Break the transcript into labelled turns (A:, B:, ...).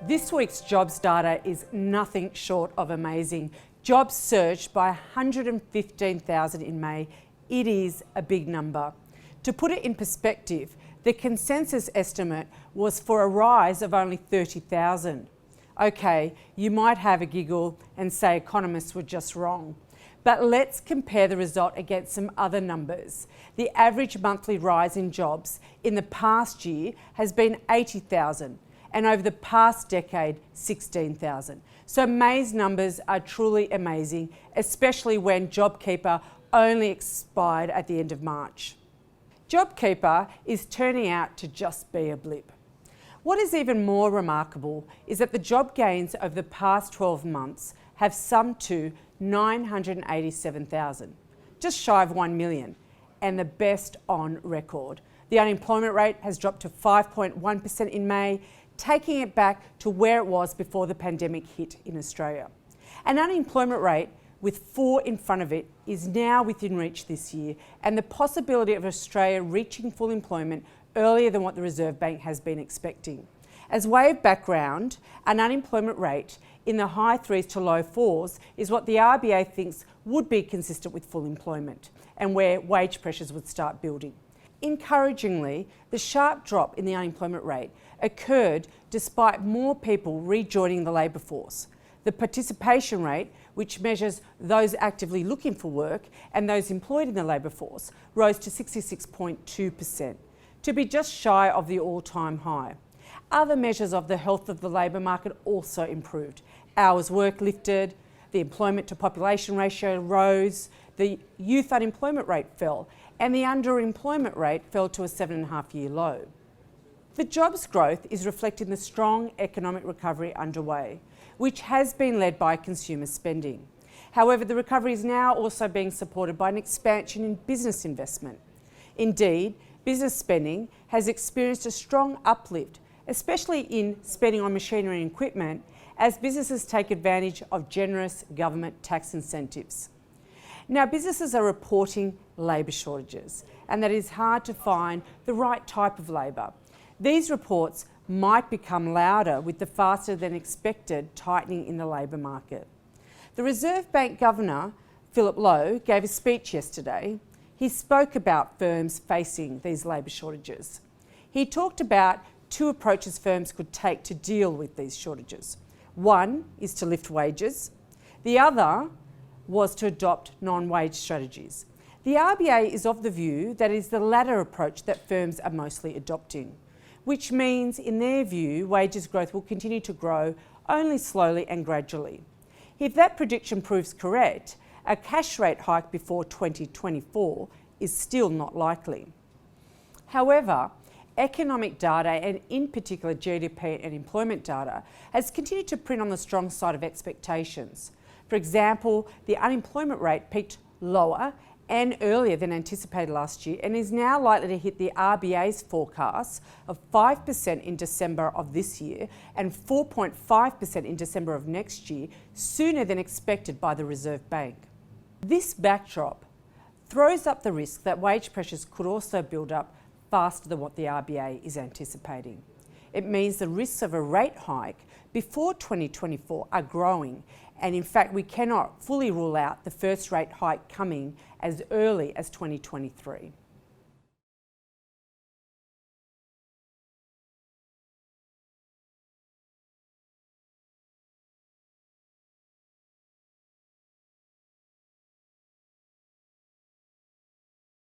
A: This week's jobs data is nothing short of amazing. Jobs surged by 115,000 in May. It is a big number. To put it in perspective, the consensus estimate was for a rise of only 30,000. Okay, you might have a giggle and say economists were just wrong. But let's compare the result against some other numbers. The average monthly rise in jobs in the past year has been 80,000. And over the past decade, 16,000. So May's numbers are truly amazing, especially when JobKeeper only expired at the end of March. JobKeeper is turning out to just be a blip. What is even more remarkable is that the job gains over the past 12 months have summed to 987,000, just shy of 1 million, and the best on record. The unemployment rate has dropped to 5.1% in May, taking it back to where it was before the pandemic hit in Australia. An unemployment rate with 4 in front of it is now within reach this year, and the possibility of Australia reaching full employment earlier than what the Reserve Bank has been expecting. As way of background, an unemployment rate in the high 3s to low 4s is what the RBA thinks would be consistent with full employment and where wage pressures would start building. Encouragingly, the sharp drop in the unemployment rate occurred despite more people rejoining the labour force. The participation rate, which measures those actively looking for work and those employed in the labour force, rose to 66.2%, to be just shy of the all-time high. Other measures of the health of the labour market also improved. Hours worked lifted, the employment to population ratio rose, the youth unemployment rate fell, and the underemployment rate fell to a 7.5-year low. The jobs growth is reflecting the strong economic recovery underway, which has been led by consumer spending. However, the recovery is now also being supported by an expansion in business investment. Indeed, business spending has experienced a strong uplift, especially in spending on machinery and equipment, as businesses take advantage of generous government tax incentives. Now, businesses are reporting labour shortages, and that it is hard to find the right type of labour. These reports might become louder with the faster than expected tightening in the labour market. The Reserve Bank Governor, Philip Lowe, gave a speech yesterday. He spoke about firms facing these labour shortages. He talked about 2 approaches firms could take to deal with these shortages. One is to lift wages. The other was to adopt non-wage strategies. The RBA is of the view that it is the latter approach that firms are mostly adopting, which means, in their view, wages growth will continue to grow only slowly and gradually. If that prediction proves correct, a cash rate hike before 2024 is still not likely. However, economic data, and in particular GDP and employment data, has continued to print on the strong side of expectations. For example, the unemployment rate peaked lower and earlier than anticipated last year and is now likely to hit the RBA's forecast of 5% in December of this year and 4.5% in December of next year, sooner than expected by the Reserve Bank. This backdrop throws up the risk that wage pressures could also build up faster than what the RBA is anticipating. It means the risks of a rate hike before 2024 are growing, and in fact we cannot fully rule out the first rate hike coming as early as 2023.